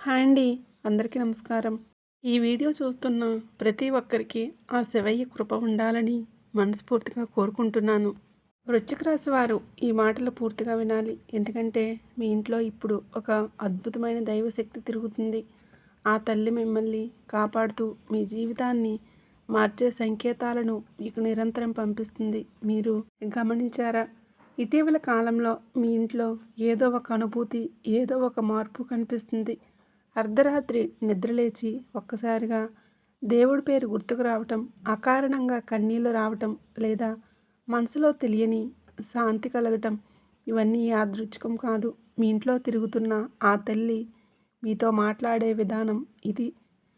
Hi అండి. అందరికీ నమస్కారం. ఈ వీడియో చూస్తున్న ప్రతి ఒక్కరికి ఆ శివయ్య కృప ఉండాలని మనస్ఫూర్తిగా కోరుకుంటున్నాను. వృశ్చిక రాశి వారు ఈ మాటలు పూర్తిగా వినాలి. ఎందుకంటే మీ ఇంట్లో ఇప్పుడు ఒక అద్భుతమైన దైవశక్తి తిరుగుతుంది. ఆ తల్లి మిమ్మల్ని కాపాడుతూ మీ జీవితాన్ని మార్చే సంకేతాలను మీకు నిరంతరం పంపిస్తుంది. మీరు గమనించారా? ఇటీవల కాలంలో మీ ఇంట్లో ఏదో ఒక అనుభూతి, ఏదో ఒక మార్పు కనిపిస్తుంది. అర్ధరాత్రి నిద్రలేచి ఒక్కసారిగా దేవుడి పేరు గుర్తుకు రావటం, అకారణంగా కన్నీళ్లు రావటం, లేదా మనసులో తెలియని శాంతి కలగటం, ఇవన్నీ యాదృచ్ఛికం కాదు. మీ ఇంట్లో తిరుగుతున్న ఆ తల్లి మీతో మాట్లాడే విధానం ఇది.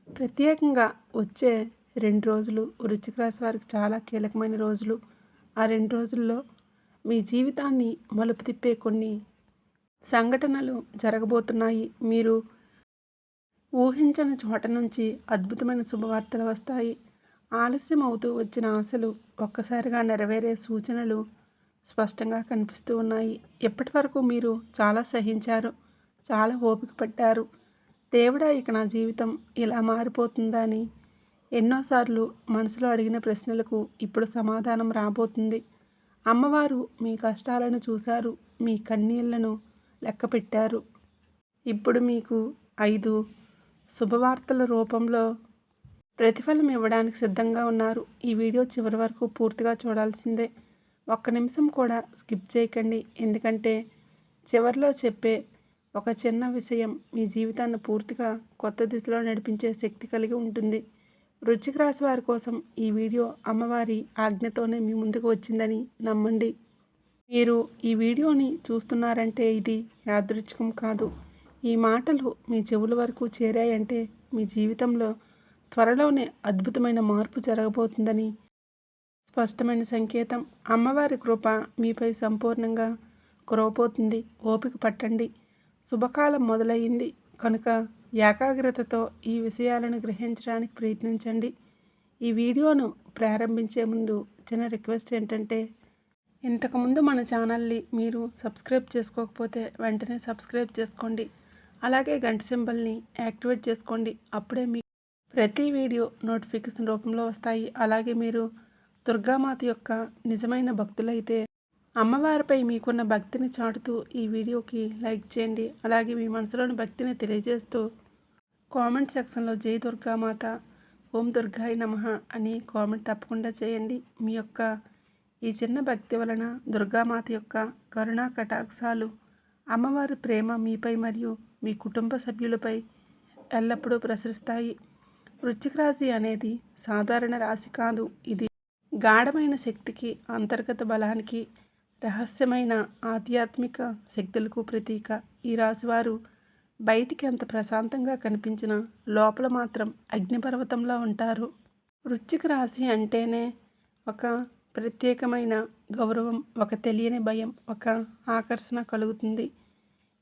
ప్రత్యేకంగా వచ్చే 2 రోజులు వృశ్చిక రాశి వారికి చాలా కీలకమైన రోజులు. ఆ 2 రోజుల్లో మీ జీవితాన్ని మలుపు తిప్పే కొన్ని సంఘటనలు జరగబోతున్నాయి. మీరు ఊహించని చోట నుంచి అద్భుతమైన శుభవార్తలు వస్తాయి. ఆలస్యం అవుతూ వచ్చిన ఆశలు ఒక్కసారిగా నెరవేరే సూచనలు స్పష్టంగా కనిపిస్తూ ఉన్నాయి. ఎప్పటి వరకు మీరు చాలా సహించారు, చాలా ఓపిక పట్టారు. దేవుడా, ఇక నా జీవితం ఇలా మారిపోతుందా అని ఎన్నోసార్లు మనసులో అడిగిన ప్రశ్నలకు ఇప్పుడు సమాధానం రాబోతుంది. అమ్మవారు మీ కష్టాలను చూశారు, మీ కన్నీళ్లను లెక్క పెట్టారు. ఇప్పుడు మీకు 5 శుభవార్తల రూపంలో ప్రతిఫలం ఇవ్వడానికి సిద్ధంగా ఉన్నారు. ఈ వీడియో చివరి వరకు పూర్తిగా చూడాల్సిందే. ఒక్క నిమిషం కూడా స్కిప్ చేయకండి. ఎందుకంటే చివరిలో చెప్పే ఒక చిన్న విషయం మీ జీవితాన్ని పూర్తిగా కొత్త దిశలో నడిపించే శక్తి కలిగి ఉంటుంది. వృశ్చిక రాశి వారి కోసం ఈ వీడియో అమ్మవారి ఆజ్ఞతోనే మీ ముందుకు వచ్చిందని నమ్మండి. మీరు ఈ వీడియోని చూస్తున్నారంటే ఇది యాదృచ్ఛికం కాదు. ఈ మాటలు మీ చెవుల వరకు చేరాయంటే మీ జీవితంలో త్వరలోనే అద్భుతమైన మార్పు జరగబోతుందని స్పష్టమైన సంకేతం. అమ్మవారి కృప మీపై సంపూర్ణంగా కురవబోతుంది. ఓపిక పట్టండి. శుభకాలం మొదలయ్యింది కనుక ఏకాగ్రతతో ఈ విషయాలను గ్రహించడానికి ప్రయత్నించండి. ఈ వీడియోను ప్రారంభించే ముందు చిన్న రిక్వెస్ట్ ఏంటంటే, ఇంతకుముందు మన ఛానల్ని మీరు సబ్స్క్రైబ్ చేసుకోకపోతే వెంటనే సబ్స్క్రైబ్ చేసుకోండి. అలాగే గంట సింబల్ని యాక్టివేట్ చేసుకోండి. అప్పుడే మీకు ప్రతి వీడియో నోటిఫికేషన్ రూపంలో వస్తాయి. అలాగే మీరు దుర్గామాత యొక్క నిజమైన భక్తులైతే అమ్మవారిపై మీకున్న భక్తిని చాటుతూ ఈ వీడియోకి లైక్ చేయండి. అలాగే మీ మనసులోని భక్తిని తెలియజేస్తూ కామెంట్ సెక్షన్లో జై దుర్గామాత, ఓం దుర్గాయ నమః అని కామెంట్ తప్పకుండా చేయండి. మీ యొక్క ఈ చిన్న భక్తి వలన దుర్గామాత యొక్క కరుణా కటాక్షాలు, అమ్మవారి ప్రేమ మీపై మరియు మీ కుటుంబ సభ్యులపై ఎల్లప్పుడూ ప్రసరిస్తాయి. వృశ్చిక రాశి అనేది సాధారణ రాశి కాదు. ఇది గాఢమైన శక్తికి, అంతర్గత బలానికి, రహస్యమైన ఆధ్యాత్మిక శక్తులకు ప్రతీక. ఈ రాశివారు బయటికి ఎంత ప్రశాంతంగా కనిపించినా లోపల మాత్రం అగ్నిపర్వతంలో ఉంటారు. వృశ్చిక రాశి అంటేనే ఒక ప్రత్యేకమైన గౌరవం, ఒక తెలియని భయం, ఒక ఆకర్షణ కలుగుతుంది.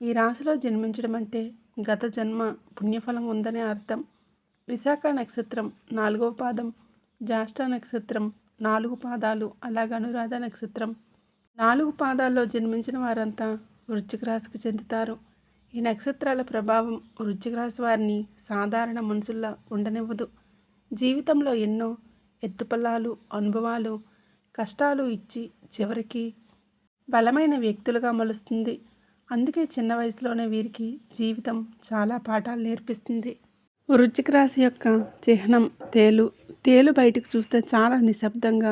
ఈ రాశిలో జన్మించడం అంటే గత జన్మ పుణ్యఫలం ఉందనే అర్థం. విశాఖ నక్షత్రం 4వ పాదం, జ్యేష్ఠ నక్షత్రం 4 పాదాలు, అలాగే అనురాధ నక్షత్రం 4 పాదాల్లో జన్మించిన వారంతా వృశ్చిక రాశికి చెందుతారు. ఈ నక్షత్రాల ప్రభావం వృశ్చిక రాశి వారిని సాధారణ మనుషుల్లా ఉండనివ్వదు. జీవితంలో ఎన్నో ఎత్తుపల్లాలు, అనుభవాలు, కష్టాలు ఇచ్చి చివరికి బలమైన వ్యక్తులుగా మలుస్తుంది. అందుకే చిన్న వయసులోనే వీరికి జీవితం చాలా పాఠాలు నేర్పిస్తుంది. వృశ్చిక రాశి యొక్క చిహ్నం తేలు. తేలు బయటకు చూస్తే చాలా నిశ్శబ్దంగా,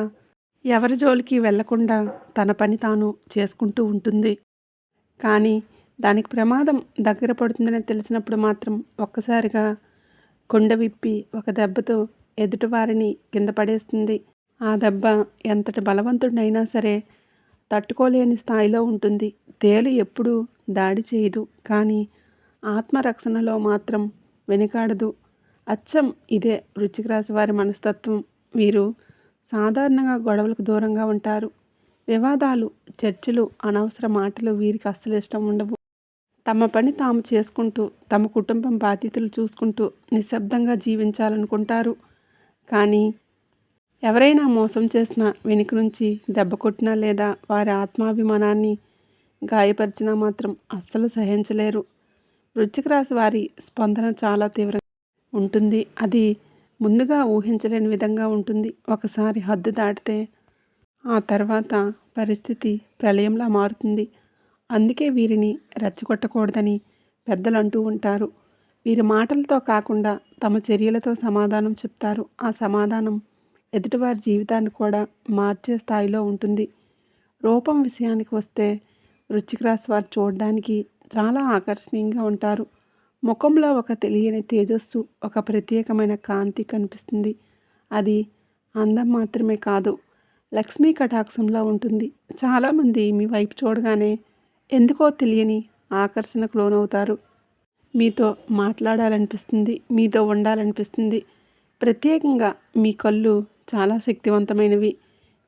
ఎవరి జోలికి వెళ్లకుండా తన పని తాను చేసుకుంటూ ఉంటుంది. కానీ దానికి ప్రమాదం దగ్గర పడుతుందని తెలిసినప్పుడు మాత్రం ఒక్కసారిగా కొండ విప్పి ఒక దెబ్బతో ఎదుటివారిని కింద పడేస్తుంది. ఆ దెబ్బ ఎంతటి బలవంతుడినైనా సరే తట్టుకోలేని స్థాయిలో ఉంటుంది. తేలు ఎప్పుడూ దాడి చేయదు, కానీ ఆత్మరక్షణలో మాత్రం వెనుకాడదు. అచ్చం ఇదే వృశ్చిక రాశి వారి మనస్తత్వం. వీరు సాధారణంగా గొడవలకు దూరంగా ఉంటారు. వివాదాలు, చర్చలు, అనవసర మాటలు వీరికి అస్సలు ఇష్టం ఉండవు. తమ పని తాము చేసుకుంటూ, తమ కుటుంబం బాధ్యతలు చూసుకుంటూ నిశ్శబ్దంగా జీవించాలనుకుంటారు. కానీ ఎవరైనా మోసం చేసినా, వెనుక నుంచి దెబ్బ కొట్టినా, లేదా వారి ఆత్మాభిమానాన్ని గాయపరిచినా మాత్రం అస్సలు సహించలేరు. వృశ్చిక రాశి వారి స్పందన చాలా తీవ్రంగా ఉంటుంది. అది ముందుగా ఊహించలేని విధంగా ఉంటుంది. ఒకసారి హద్దు దాటితే ఆ తర్వాత పరిస్థితి ప్రళయంలా మారుతుంది. అందుకే వీరిని రెచ్చగొట్టకూడదని పెద్దలు అంటూ ఉంటారు. వీరి మాటలతో కాకుండా తమ చర్యలతో సమాధానం చెప్తారు. ఆ సమాధానం ఎదుటివారి జీవితాన్ని కూడా మార్చే స్థాయిలో ఉంటుంది. రూపం విషయానికి వస్తే వృశ్చిక రాశి వారు చూడడానికి చాలా ఆకర్షణీయంగా ఉంటారు. ముఖంలో ఒక తెలియని తేజస్సు, ఒక ప్రత్యేకమైన కాంతి కనిపిస్తుంది. అది అందం మాత్రమే కాదు, లక్ష్మీ కటాక్షంలా ఉంటుంది. చాలామంది మీ వైపు చూడగానే ఎందుకో తెలియని ఆకర్షణకు లోనవుతారు. మీతో మాట్లాడాలనిపిస్తుంది, మీతో ఉండాలనిపిస్తుంది. ప్రత్యేకంగా మీ కళ్ళు చాలా శక్తివంతమైనవి.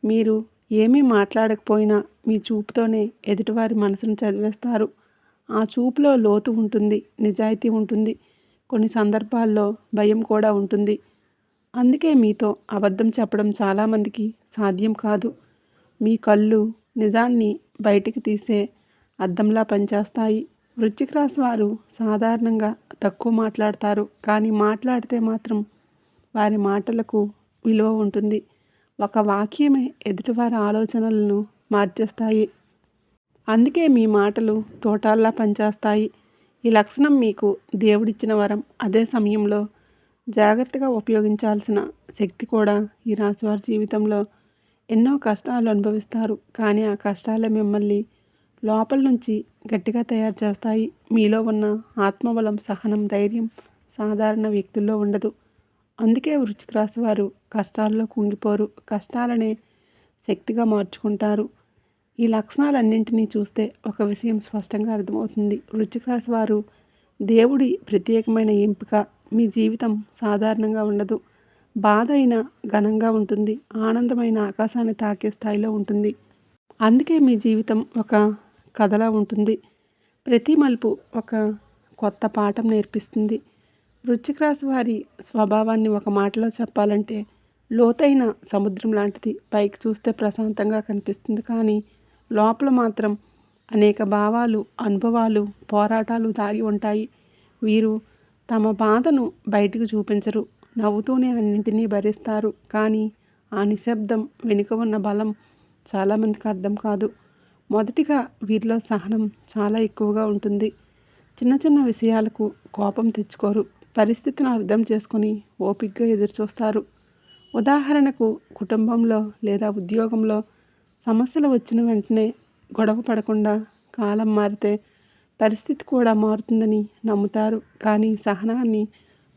మీరు ఏమీ మాట్లాడకపోయినా మీ చూపుతోనే ఎదుటివారి మనసును చదివేస్తారు. ఆ చూపులో లోతు ఉంటుంది, నిజాయితీ ఉంటుంది, కొన్ని సందర్భాల్లో భయం కూడా ఉంటుంది. అందుకే మీతో అబద్ధం చెప్పడం చాలామందికి సాధ్యం కాదు. మీ కళ్ళు నిజాన్ని బయటికి తీసే అద్దంలా పనిచేస్తాయి. వృశ్చిక రాశి వారు సాధారణంగా తక్కువ మాట్లాడతారు, కానీ మాట్లాడితే మాత్రం వారి మాటలకు విలువ ఉంటుంది. ఒక వాక్యమే ఎదుటివారి ఆలోచనలను మార్చేస్తాయి. అందుకే మీ మాటలు తోటాల్లా పనిచేస్తాయి. ఈ లక్షణం మీకు దేవుడిచ్చిన వరం. అదే సమయంలో జాగ్రత్తగా ఉపయోగించాల్సిన శక్తి కూడా. ఈ రాశివారి జీవితంలో ఎన్నో కష్టాలు అనుభవిస్తారు, కానీ ఆ కష్టాలే మిమ్మల్ని లోపల నుంచి గట్టిగా తయారు చేస్తాయి. మీలో ఉన్న ఆత్మబలం, సహనం, ధైర్యం సాధారణ వ్యక్తుల్లో ఉండదు. అందుకే వృశ్చిక రాశి వారు కష్టాల్లో కుంగిపోరు, కష్టాలనే శక్తిగా మార్చుకుంటారు. ఈ లక్షణాలన్నింటినీ చూస్తే ఒక విషయం స్పష్టంగా అర్థమవుతుంది. వృశ్చిక రాశి వారు దేవుడి ప్రత్యేకమైన ఎంపిక. మీ జీవితం సాధారణంగా ఉండదు. బాధ అయినా ఘనంగా ఉంటుంది, ఆనందమైన ఆకాశాన్ని తాకే స్థాయిలో ఉంటుంది. అందుకే మీ జీవితం ఒక కథలా ఉంటుంది. ప్రతి మలుపు ఒక కొత్త పాఠం నేర్పిస్తుంది. వృశ్చిక రాశి వారి స్వభావాన్ని ఒక మాటలో చెప్పాలంటే లోతైన సముద్రం లాంటిది. పైకి చూస్తే ప్రశాంతంగా కనిపిస్తుంది, కానీ లోపల మాత్రం అనేక భావాలు, అనుభవాలు, పోరాటాలు దాగి ఉంటాయి. వీరు తమ బాధను బయటకు చూపించరు, నవ్వుతూనే అన్నింటినీ భరిస్తారు. కానీ ఆ నిశ్శబ్దం వెనుక ఉన్న బలం చాలామందికి అర్థం కాదు. మొదటిగా వీరిలో సహనం చాలా ఎక్కువగా ఉంటుంది. చిన్న చిన్న విషయాలకు కోపం తెచ్చుకోరు. పరిస్థితిని అర్థం చేసుకొని ఓపికగా ఎదురుచూస్తారు. ఉదాహరణకు కుటుంబంలో లేదా ఉద్యోగంలో సమస్యలు వచ్చిన వెంటనే గొడవ పడకుండా కాలం మారితే పరిస్థితి కూడా మారుతుందని నమ్ముతారు. కానీ సహనాన్ని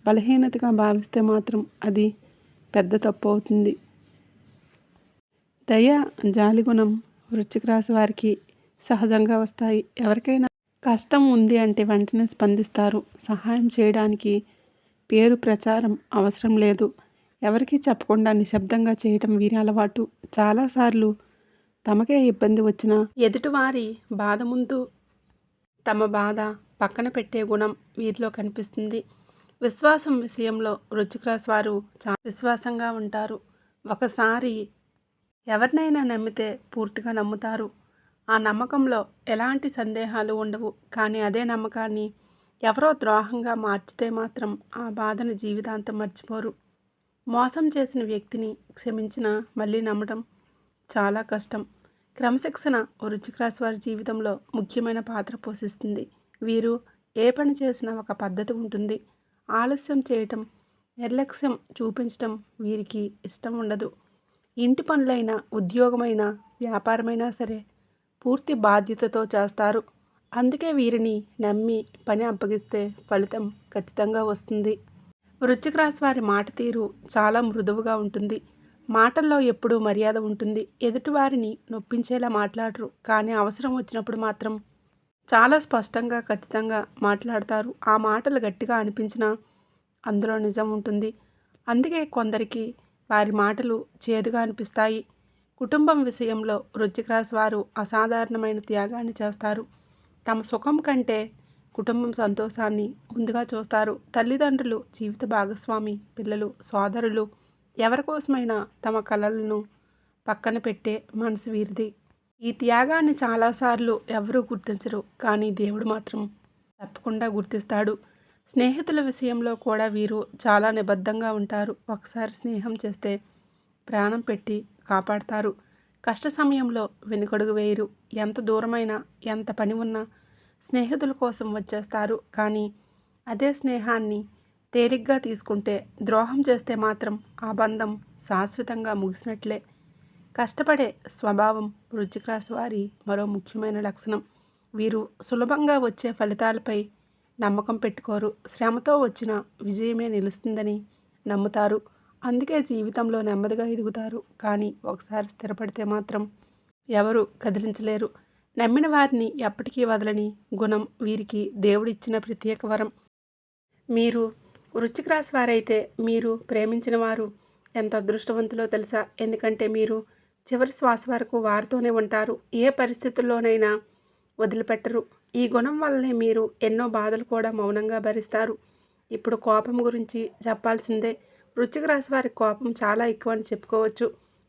బలహీనతగా భావిస్తే మాత్రం అది పెద్ద తప్పు అవుతుంది. దయ, జాలిగుణం వృశ్చిక రాశి వారికి సహజంగా వస్తాయి. ఎవరికైనా కష్టం ఉంది అంటే వెంటనే స్పందిస్తారు. సహాయం చేయడానికి పేరు ప్రచారం అవసరం లేదు. ఎవరికీ చెప్పకుండా నిశ్శబ్దంగా చేయటం వీరి అలవాటు. చాలాసార్లు తమకే ఇబ్బంది వచ్చినా ఎదుటివారి బాధ ముందు తమ బాధ పక్కన పెట్టే గుణం వీరిలో కనిపిస్తుంది. విశ్వాసం విషయంలో వృశ్చిక రాశి వారు చాలా విశ్వాసంగా ఉంటారు. ఒకసారి ఎవరినైనా నమ్మితే పూర్తిగా నమ్ముతారు. ఆ నమ్మకంలో ఎలాంటి సందేహాలు ఉండవు. కానీ అదే నమ్మకాన్ని ఎవరో ద్రోహంగా మార్చితే మాత్రం ఆ బాధను జీవితాంతం మర్చిపోరు. మోసం చేసిన వ్యక్తిని క్షమించినా మళ్ళీ నమ్మడం చాలా కష్టం. క్రమశిక్షణ వృశ్చిక రాశి వారి జీవితంలో ముఖ్యమైన పాత్ర పోషిస్తుంది. వీరు ఏ పని చేసినా ఒక పద్ధతి ఉంటుంది. ఆలస్యం చేయటం, నిర్లక్ష్యం చూపించటం వీరికి ఇష్టం ఉండదు. ఇంటి పనులైనా, ఉద్యోగమైనా, వ్యాపారమైనా సరే పూర్తి బాధ్యతతో చేస్తారు. అందుకే వీరిని నమ్మి పని అప్పగిస్తే ఫలితం ఖచ్చితంగా వస్తుంది. వృశ్చిక రాశి వారి మాట తీరు చాలా మృదువుగా ఉంటుంది. మాటల్లో ఎప్పుడూ మర్యాద ఉంటుంది. ఎదుటివారిని నొప్పించేలా మాట్లాడరు, కానీ అవసరం వచ్చినప్పుడు మాత్రం చాలా స్పష్టంగా, ఖచ్చితంగా మాట్లాడతారు. ఆ మాటలు గట్టిగా అనిపించినా అందులో నిజం ఉంటుంది. అందుకే కొందరికి వారి మాటలు చేదుగా అనిపిస్తాయి. కుటుంబం విషయంలో వృశ్చిక రాశి వారు అసాధారణమైన త్యాగాన్ని చేస్తారు. తమ సుఖం కంటే కుటుంబం సంతోషాన్ని ముందుగా చూస్తారు. తల్లిదండ్రులు, జీవిత భాగస్వామి, పిల్లలు, సోదరులు ఎవరికోసమైనా తమ కలలను పక్కన పెట్టే మనసు వీరిది. ఈ త్యాగాన్ని చాలాసార్లు ఎవరూ గుర్తించరు, కానీ దేవుడు మాత్రం తప్పకుండా గుర్తిస్తాడు. స్నేహితుల విషయంలో కూడా వీరు చాలా నిబద్ధంగా ఉంటారు. ఒకసారి స్నేహం చేస్తే ప్రాణం పెట్టి కాపాడతారు. కష్ట సమయంలో వెనుకడుగు వేయరు. ఎంత దూరమైనా ఎంత పని ఉన్నా స్నేహితుల కోసం వచ్చేస్తారు. కానీ అదే స్నేహాన్ని తేలిగ్గా తీసుకుంటే, ద్రోహం చేస్తే మాత్రం ఆ బంధం శాశ్వతంగా ముగిసినట్లే. కష్టపడే స్వభావం వృశ్చిక రాశి వారి మరో ముఖ్యమైన లక్షణం. వీరు సులభంగా వచ్చే ఫలితాలపై నమ్మకం పెట్టుకోరు. శ్రమతో వచ్చిన విజయమే నిలుస్తుందని నమ్ముతారు. అందుకే జీవితంలో నెమ్మదిగా ఎదుగుతారు. కానీ ఒకసారి స్థిరపడితే మాత్రం ఎవరు కదిలించలేరు. నమ్మిన వారిని ఎప్పటికీ వదలని గుణం వీరికి దేవుడిచ్చిన ప్రత్యేక వరం. మీరు వృశ్చిక రాశి వారైతే మీరు ప్రేమించిన వారు ఎంత అదృష్టవంతులో తెలుసా? ఎందుకంటే మీరు చివరి శ్వాస వరకు వారితోనే ఉంటారు. ఏ పరిస్థితుల్లోనైనా వదిలిపెట్టరు. ఈ గుణం వల్లనే మీరు ఎన్నో బాధలు కూడా మౌనంగా భరిస్తారు. ఇప్పుడు కోపం గురించి చెప్పాల్సిందే. వృశ్చిక రాశి వారి కోపం చాలా ఎక్కువ అని చెప్పుకోవచ్చు.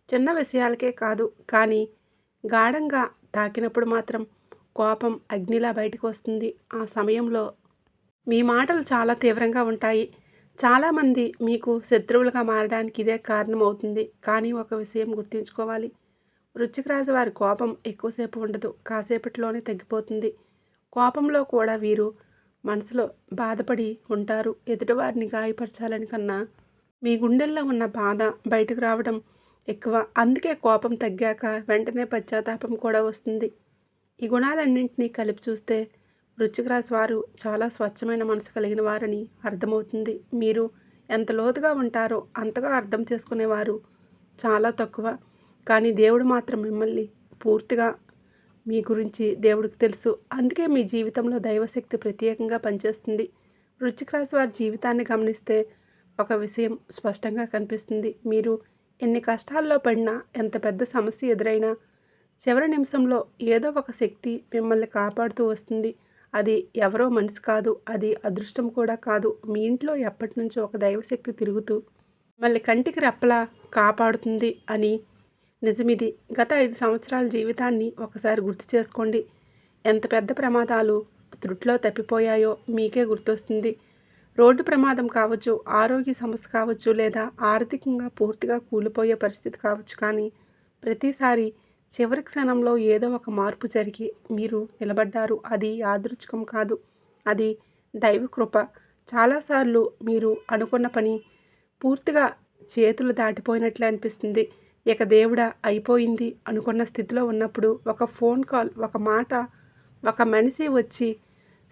చిన్న విషయాలకే కాదు, కానీ గాఢంగా తాకినప్పుడు మాత్రం కోపం అగ్నిలా బయటకు వస్తుంది. ఆ సమయంలో మీ మాటలు చాలా తీవ్రంగా ఉంటాయి. చాలామంది మీకు శత్రువులుగా మారడానికి ఇదే కారణం అవుతుంది. కానీ ఒక విషయం గుర్తుంచుకోవాలి. వృశ్చిక రాశి వారి కోపం ఎక్కువసేపు ఉండదు. కాసేపట్లోనే తగ్గిపోతుంది. కోపంలో కూడా వీరు మనసులో బాధపడి ఉంటారు. ఎదుటివారిని గాయపరచాలని కన్నా మీ గుండెల్లో ఉన్న బాధ బయటకు రావడం ఎక్కువ. అందుకే కోపం తగ్గాక వెంటనే పశ్చాత్తాపం కూడా వస్తుంది. ఈ గుణాలన్నింటినీ కలిపి చూస్తే వృశ్చిక రాశి వారు చాలా స్వచ్ఛమైన మనసు కలిగిన వారని అర్థమవుతుంది. మీరు ఎంత లోతుగా ఉంటారో అంతగా అర్థం చేసుకునేవారు చాలా తక్కువ. కానీ దేవుడు మాత్రం మిమ్మల్ని పూర్తిగా మీ గురించి దేవుడికి తెలుసు. అందుకే మీ జీవితంలో దైవశక్తి ప్రత్యేకంగా పనిచేస్తుంది. వృశ్చిక రాశి వారి జీవితాన్ని గమనిస్తే ఒక విషయం స్పష్టంగా కనిపిస్తుంది. మీరు ఎన్ని కష్టాల్లో పడినా, ఎంత పెద్ద సమస్య ఎదురైనా చివరి నిమిషంలో ఏదో ఒక శక్తి మిమ్మల్ని కాపాడుతూ వస్తుంది. అది ఎవరో మనిషి కాదు, అది అదృష్టం కూడా కాదు. మీ ఇంట్లో ఎప్పటి నుంచో ఒక దైవశక్తి తిరుగుతూ మిమ్మల్ని కంటికి రెప్పలా కాపాడుతుంది అని నిజమిది. గత 5 సంవత్సరాల జీవితాన్ని ఒకసారి గుర్తు చేసుకోండి. ఎంత పెద్ద ప్రమాదాలు త్రుట్లో తప్పిపోయాయో మీకే గుర్తొస్తుంది. రోడ్డు ప్రమాదం కావచ్చు, ఆరోగ్య సమస్య కావచ్చు, లేదా ఆర్థికంగా పూర్తిగా కూలిపోయే పరిస్థితి కావచ్చు. కానీ ప్రతిసారి చివరి క్షణంలో ఏదో ఒక మార్పు జరిగి మీరు నిలబడ్డారు. అది యాదృచ్ఛికం కాదు, అది దైవ కృప. చాలాసార్లు మీరు అనుకున్న పని పూర్తిగా చేతులు దాటిపోయినట్లే అనిపిస్తుంది. ఇక దేవుడా అయిపోయింది అనుకున్న స్థితిలో ఉన్నప్పుడు ఒక ఫోన్ కాల్, ఒక మాట, ఒక మనిషి వచ్చి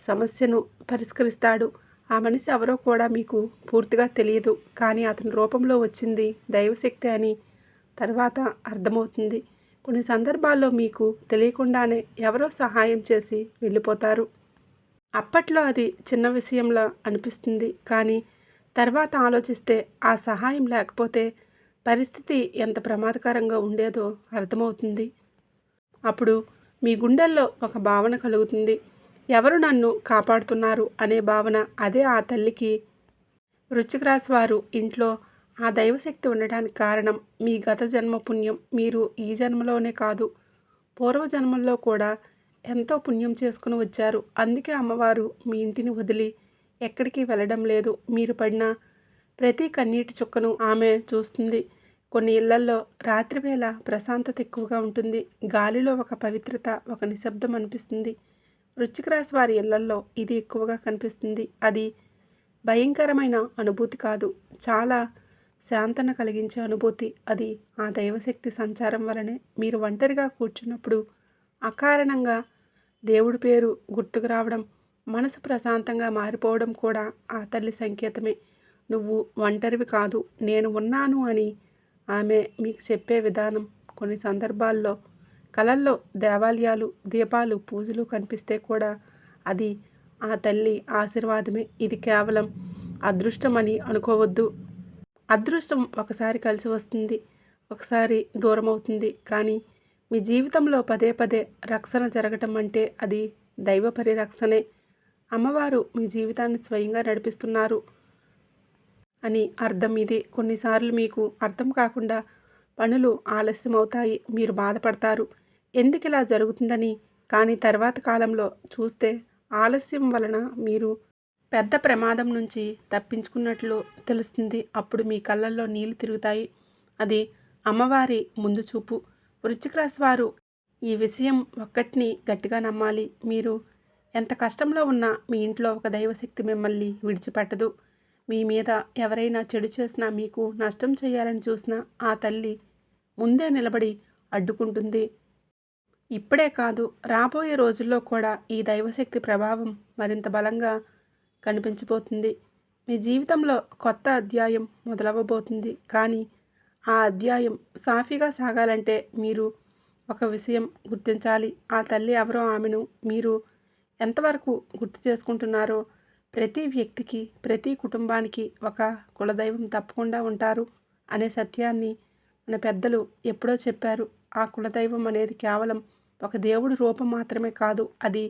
సమస్యను పరిష్కరిస్తాడు. ఆ మనిషి ఎవరో కూడా మీకు పూర్తిగా తెలియదు. కానీ అతని రూపంలో వచ్చింది దైవశక్తి అని తర్వాత అర్థమవుతుంది. కొన్ని సందర్భాల్లో మీకు తెలియకుండానే ఎవరో సహాయం చేసి వెళ్ళిపోతారు. అప్పట్లో అది చిన్న విషయంలా అనిపిస్తుంది. కానీ తర్వాత ఆలోచిస్తే ఆ సహాయం లేకపోతే పరిస్థితి ఎంత ప్రమాదకరంగా ఉండేదో అర్థమవుతుంది. అప్పుడు మీ గుండెల్లో ఒక భావన కలుగుతుంది. ఎవరు నన్ను కాపాడుతున్నారు అనే భావన. అదే ఆ తల్లికి వృశ్చిక రాశి వారు ఇంట్లో ఆ దైవశక్తి ఉండడానికి కారణం. మీ గత జన్మ పుణ్యం. మీరు ఈ జన్మలోనే కాదు, పూర్వజన్మల్లో కూడా ఎంతో పుణ్యం చేసుకుని వచ్చారు. అందుకే అమ్మవారు మీ ఇంటిని వదిలి ఎక్కడికి వెళ్ళడం లేదు. మీరు పడిన ప్రతి కన్నీటి చుక్కను ఆమె చూస్తుంది. కొన్ని ఇళ్లల్లో రాత్రివేళ ప్రశాంతత ఎక్కువగా ఉంటుంది. గాలిలో ఒక పవిత్రత, ఒక నిశ్శబ్దం అనిపిస్తుంది. వృశ్చిక రాశి వారి ఇళ్లల్లో ఇది ఎక్కువగా కనిపిస్తుంది. అది భయంకరమైన అనుభూతి కాదు, చాలా శాంతన కలిగించే అనుభూతి. అది ఆ దైవశక్తి సంచారం వలనే. మీరు ఒంటరిగా కూర్చున్నప్పుడు అకారణంగా దేవుడి పేరు గుర్తుకు రావడం, మనసు ప్రశాంతంగా మారిపోవడం కూడా ఆ తల్లి సంకేతమే. నువ్వు ఒంటరివి కాదు, నేను ఉన్నాను అని ఆమె మీకు చెప్పే విధానం. కొన్ని సందర్భాల్లో కలల్లో దేవాలయాలు, దీపాలు, పూజలు కనిపిస్తే కూడా అది ఆ తల్లి ఆశీర్వాదమే. ఇది కేవలం అదృష్టం అని అనుకోవద్దు. అదృష్టం ఒకసారి కలిసి వస్తుంది, ఒకసారి దూరం అవుతుంది. కానీ మీ జీవితంలో పదే పదే రక్షణ జరగటం అంటే అది దైవ పరిరక్షణే. అమ్మవారు మీ జీవితాన్ని స్వయంగా నడిపిస్తున్నారు అని అర్థం. ఇది కొన్నిసార్లు మీకు అర్థం కాకుండా పనులు ఆలస్యం అవుతాయి. మీరు బాధపడతారు, ఎందుకు ఇలా జరుగుతుందని. కానీ తర్వాత కాలంలో చూస్తే ఆలస్యం వలన మీరు పెద్ద ప్రమాదం నుంచి తప్పించుకున్నట్లు తెలుస్తుంది. అప్పుడు మీ కళ్ళల్లో నీళ్లు తిరుగుతాయి. అది అమ్మవారి ముందు చూపు. వృశ్చిక రాశి వారు ఈ విషయం ఒక్కటిని గట్టిగా నమ్మాలి. మీరు ఎంత కష్టంలో ఉన్నా మీ ఇంట్లో ఒక దైవశక్తి మిమ్మల్ని విడిచిపెట్టదు. మీ మీద ఎవరైనా చెడు చేసినా, మీకు నష్టం చేయాలని చూసినా ఆ తల్లి ముందే నిలబడి అడ్డుకుంటుంది. ఇప్పుడే కాదు, రాబోయే రోజుల్లో కూడా ఈ దైవశక్తి ప్రభావం మరింత బలంగా కనిపించబోతుంది. మీ జీవితంలో కొత్త అధ్యాయం మొదలవ్వబోతుంది. కానీ ఆ అధ్యాయం సాఫీగా సాగాలంటే మీరు ఒక విషయం గుర్తించాలి. ఆ తల్లి ఎవరో, ఆమెను మీరు ఎంతవరకు గుర్తు చేసుకుంటున్నారో. ప్రతి వ్యక్తికి, ప్రతి కుటుంబానికి ఒక కులదైవం తప్పకుండా ఉంటారు అనే సత్యాన్ని మన పెద్దలు ఎప్పుడో చెప్పారు. ఆ కులదైవం అనేది కేవలం ఒక దేవుడి రూపం మాత్రమే కాదు, అది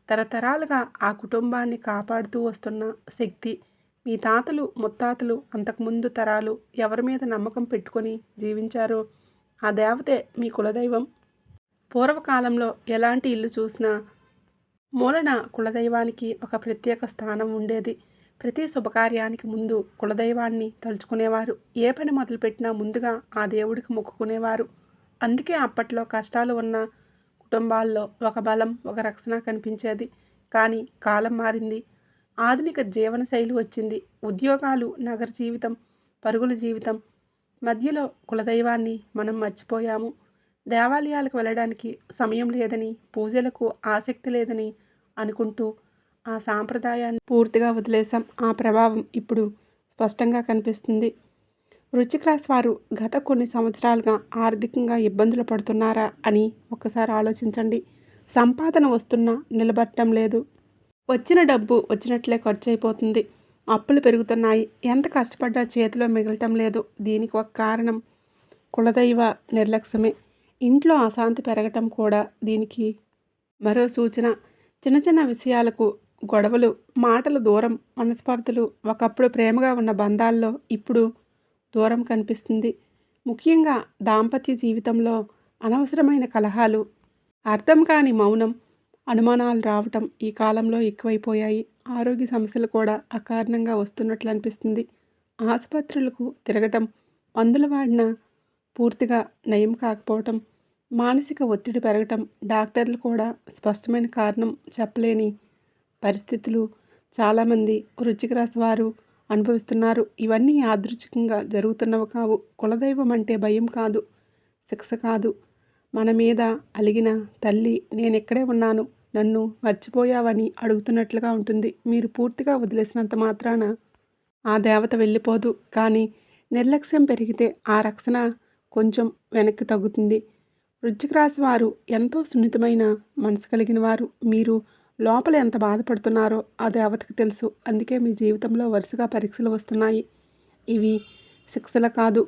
తరతరాలుగా ఆ కుటుంబాన్ని కాపాడుతూ వస్తున్న శక్తి. మీ తాతలు, ముత్తాతలు, అంతకుముందు తరాలు ఎవరి మీద నమ్మకం పెట్టుకొని జీవించారో ఆ దేవతే మీ కులదైవం. పూర్వకాలంలో ఎలాంటి ఇల్లు చూసినా మూలన కులదైవానికి ఒక ప్రత్యేక స్థానం ఉండేది. ప్రతి శుభకార్యానికి ముందు కులదైవాన్ని తలుచుకునేవారు. ఏ పని మొదలుపెట్టినా ముందుగా ఆ దేవుడికి మొక్కుకునేవారు. అందుకే అప్పట్లో కష్టాలు ఉన్న కుటుంబాల్లో ఒక బలం, ఒక రక్షణ కనిపించేది. కానీ కాలం మారింది. ఆధునిక జీవనశైలి వచ్చింది. ఉద్యోగాలు, నగర జీవితం, పరుగుల జీవితం మధ్యలో కులదైవాన్ని మనం మర్చిపోయాము. దేవాలయాలకు వెళ్ళడానికి సమయం లేదని, పూజలకు ఆసక్తి లేదని అనుకుంటూ ఆ సాంప్రదాయాన్ని పూర్తిగా వదిలేసాం. ఆ ప్రభావం ఇప్పుడు స్పష్టంగా కనిపిస్తుంది. వృశ్చిక రాశి వారు గత కొన్ని సంవత్సరాలుగా ఆర్థికంగా ఇబ్బందులు పడుతున్నారా అని ఒక్కసారి ఆలోచించండి. సంపాదన వస్తున్నా నిలబడటం లేదు. వచ్చిన డబ్బు వచ్చినట్లే ఖర్చు అయిపోతుంది. అప్పులు పెరుగుతున్నాయి. ఎంత కష్టపడ్డా చేతిలో మిగలటం లేదు. దీనికి ఒక కారణం కులదైవ నిర్లక్ష్యమే. ఇంట్లో అశాంతి పెరగటం కూడా దీనికి మరో సూచన. చిన్న చిన్న విషయాలకు గొడవలు, మాటల దూరం, మనస్పర్ధలు. ఒకప్పుడు ప్రేమగా ఉన్న బంధాల్లో ఇప్పుడు దూరం కనిపిస్తుంది. ముఖ్యంగా దాంపత్య జీవితంలో అనవసరమైన కలహాలు, అర్థం కాని మౌనం, అనుమానాలు రావటం ఈ కాలంలో ఎక్కువైపోయాయి. ఆరోగ్య సమస్యలు కూడా అకారణంగా వస్తున్నట్లు అనిపిస్తుంది. ఆసుపత్రులకు తిరగటం, మందులు వాడినా పూర్తిగా నయం కాకపోవటం, మానసిక ఒత్తిడి పెరగటం, డాక్టర్లు కూడా స్పష్టమైన కారణం చెప్పలేని పరిస్థితులు చాలామంది వృశ్చిక రాశి వారు అనుభవిస్తున్నారు. ఇవన్నీ యాదృచ్ఛికంగా జరుగుతున్నవి కావు. కులదైవం అంటే భయం కాదు, శిక్ష కాదు. మన మీద అలిగిన తల్లి నేనెక్కడే ఉన్నాను, నన్ను మర్చిపోయావని అడుగుతున్నట్లుగా ఉంటుంది. మీరు పూర్తిగా వదిలేసినంత మాత్రాన ఆ దేవత వెళ్ళిపోదు. కానీ నిర్లక్ష్యం పెరిగితే ఆ రక్షణ కొంచెం వెనక్కి తగ్గుతుంది. వృశ్చిక రాశి వారు ఎంతో సున్నితమైన మనసు కలిగిన వారు. మీరు లోపల ఎంత బాధపడుతున్నారో ఆ దేవతకు తెలుసు. అందుకే మీ జీవితంలో వరుసగా పరీక్షలు వస్తున్నాయి. ఇవి శిక్షలు కాదు,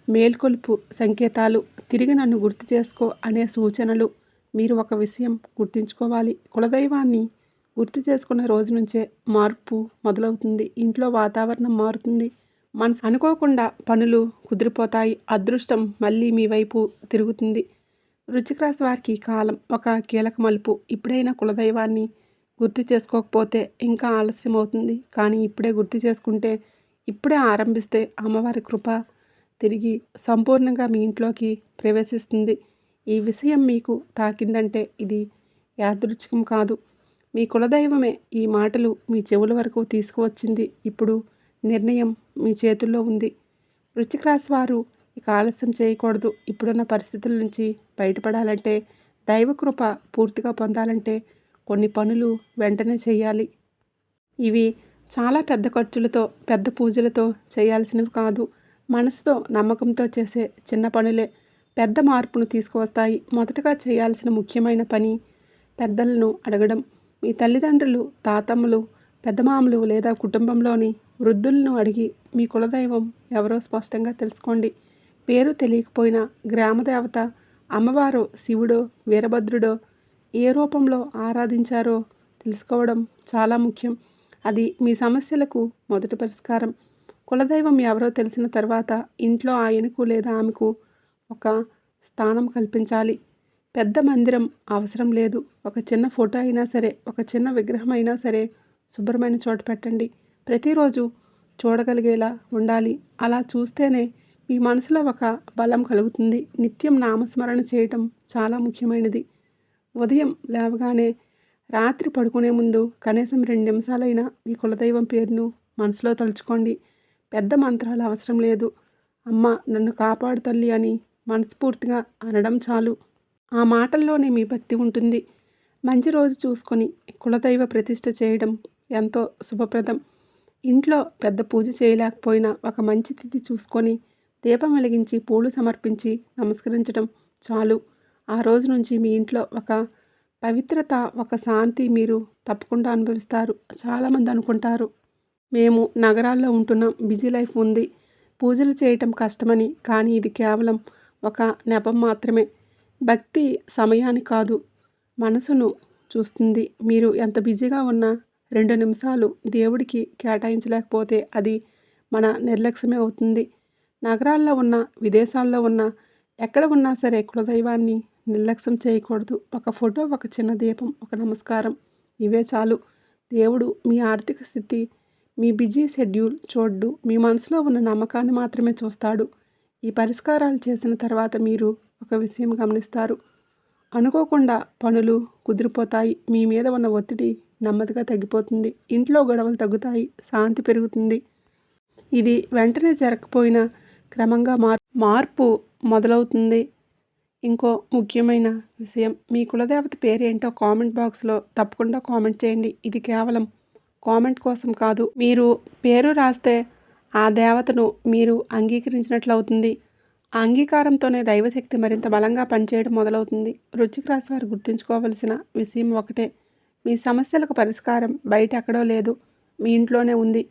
మేల్కొలుపు సంకేతాలు. తిరిగి నన్ను గుర్తు చేసుకో అనే సూచనలు. మీరు ఒక విషయం గుర్తుంచుకోవాలి. కులదైవాన్ని గుర్తు చేసుకున్న రోజు నుంచే మార్పు మొదలవుతుంది. ఇంట్లో వాతావరణం మారుతుంది. మనసు అనుకోకుండా పనులు కుదిరిపోతాయి. అదృష్టం మళ్ళీ మీ వైపు తిరుగుతుంది. వృశ్చిక రాశి వారికి కాలం ఒక కీలక మలుపు. ఇప్పుడైనా కులదైవాన్ని గుర్తు చేసుకోకపోతే ఇంకా ఆలస్యం అవుతుంది. కానీ ఇప్పుడే గుర్తు చేసుకుంటే, ఇప్పుడే ఆరంభిస్తే అమ్మవారి కృప తిరిగి సంపూర్ణంగా మీ ఇంట్లోకి ప్రవేశిస్తుంది. ఈ విషయం మీకు తాకిందంటే ఇది యాదృచ్ఛికం కాదు. మీ కులదైవమే ఈ మాటలు మీ చెవుల వరకు తీసుకువచ్చింది. ఇప్పుడు నిర్ణయం మీ చేతుల్లో ఉంది. వృశ్చిక రాశి వారు ఇక ఆలస్యం చేయకూడదు. ఇప్పుడున్న పరిస్థితుల నుంచి బయటపడాలంటే, దైవకృప పూర్తిగా పొందాలంటే కొన్ని పనులు వెంటనే చేయాలి. ఇవి చాలా పెద్ద ఖర్చులతో, పెద్ద పూజలతో చేయాల్సినవి కాదు. మనసుతో, నమ్మకంతో చేసే చిన్న పనులే పెద్ద మార్పును తీసుకువస్తాయి. మొదటగా చేయాల్సిన ముఖ్యమైన పని పెద్దలను అడగడం. మీ తల్లిదండ్రులు, తాతమ్మలు, పెద్దమామలు లేదా కుటుంబంలోని వృద్ధులను అడిగి మీ కులదైవం ఎవరో స్పష్టంగా తెలుసుకోండి. పేరు తెలియకపోయినా గ్రామదేవత, అమ్మవారో, శివుడో, వీరభద్రుడో ఏ రూపంలో ఆరాధించారో తెలుసుకోవడం చాలా ముఖ్యం. అది మీ సమస్యలకు మొదటి పరిష్కారం. కులదైవం ఎవరో తెలిసిన తర్వాత ఇంట్లో ఆయనకు లేదా ఆమెకు ఒక స్థానం కల్పించాలి. పెద్ద మందిరం అవసరం లేదు. ఒక చిన్న ఫోటో అయినా సరే, ఒక చిన్న విగ్రహం అయినా సరే శుభ్రమైన చోట పెట్టండి. ప్రతిరోజు చూడగలిగేలా ఉండాలి. అలా చూస్తేనే మీ మనసులో ఒక బలం కలుగుతుంది. నిత్యం నామస్మరణ చేయటం చాలా ముఖ్యమైనది. ఉదయం లేవగానే రాత్రి పడుకునే ముందు కనీసం 2 నిమిషాలైనా మీ కులదైవం పేరును మనసులో తలుచుకోండి. పెద్ద మంత్రాలు అవసరం లేదు. అమ్మ నన్ను కాపాడు తల్లి అని మనస్ఫూర్తిగా అనడం చాలు. ఆ మాటల్లోనే మీ భక్తి ఉంటుంది. మంచి రోజు చూసుకొని కులదైవ ప్రతిష్ఠ చేయడం ఎంతో శుభప్రదం. ఇంట్లో పెద్ద పూజ చేయలేకపోయినా ఒక మంచి తిథి చూసుకొని దీపం వెలిగించి పూలు సమర్పించి నమస్కరించడం చాలు. ఆ రోజు నుంచి మీ ఇంట్లో ఒక పవిత్రత, ఒక శాంతి మీరు తప్పకుండా అనుభవిస్తారు. చాలామంది అనుకుంటారు, మేము నగరాల్లో ఉంటున్నాం, బిజీ లైఫ్ ఉంది, పూజలు చేయటం కష్టమని. కానీ ఇది కేవలం ఒక నెపం మాత్రమే. భక్తి సమయాన్ని కాదు, మనసును చూస్తుంది. మీరు ఎంత బిజీగా ఉన్నా 2 నిమిషాలు దేవుడికి కేటాయించలేకపోతే అది మన నిర్లక్ష్యమే అవుతుంది. నగరాల్లో ఉన్న, విదేశాల్లో ఉన్న, ఎక్కడ ఉన్నా సరే కులదైవాన్ని నిర్లక్ష్యం చేయకూడదు. ఒక ఫోటో, ఒక చిన్న దీపం, ఒక నమస్కారం ఇవే చాలు. దేవుడు మీ ఆర్థిక స్థితి, మీ బిజీ షెడ్యూల్ చూడ్డు. మీ మనసులో ఉన్న నమ్మకాన్ని మాత్రమే చూస్తాడు. ఈ పరిష్కారాలు చేసిన తర్వాత మీరు ఒక విషయం గమనిస్తారు. అనుకోకుండా పనులు కుదిరిపోతాయి. మీ మీద ఉన్న ఒత్తిడి నెమ్మదిగా తగ్గిపోతుంది. ఇంట్లో గొడవలు తగ్గుతాయి. శాంతి పెరుగుతుంది. ఇది వెంటనే జరగకపోయినా క్రమంగా మార్పు మొదలవుతుంది. ఇంకో ముఖ్యమైన విషయం, మీ కులదేవత పేరేంటో కామెంట్ బాక్స్లో తప్పకుండా కామెంట్ చేయండి. ఇది కేవలం కామెంట్ కోసం కాదు. మీరు పేరు రాస్తే ఆ దేవతను మీరు అంగీకరించినట్లు అవుతుంది. ఆ అంగీకారంతోనే దైవశక్తి మరింత బలంగా పనిచేయడం మొదలవుతుంది. వృశ్చిక రాశి వారు గుర్తుంచుకోవలసిన విషయం ఒకటే, మీ సమస్యలకు పరిష్కారం బయట ఎక్కడో లేదు, మీ ఇంట్లోనే ఉంది,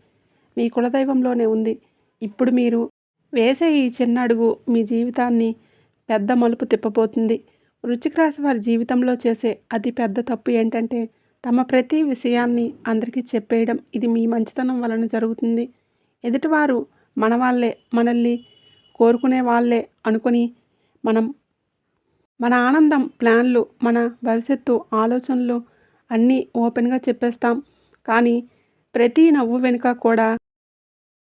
మీ కులదైవంలోనే ఉంది. ఇప్పుడు మీరు వేసే ఈ చిన్న అడుగు మీ జీవితాన్ని పెద్ద మలుపు తిప్పబోతుంది. వృశ్చిక రాశి వారి జీవితంలో చేసే అతి పెద్ద తప్పు ఏంటంటే తమ ప్రతి విషయాన్ని అందరికీ చెప్పేయడం. ఇది మీ మంచితనం వలన జరుగుతుంది. ఎదుటివారు మన వాళ్ళే, మనల్ని కోరుకునే వాళ్ళే అనుకొని మన ఆనందం, ప్లాన్లు, మన భవిష్యత్తు ఆలోచనలు అన్నీ ఓపెన్గా చెప్పేస్తాం. కానీ ప్రతి నవ్వు వెనుక కూడా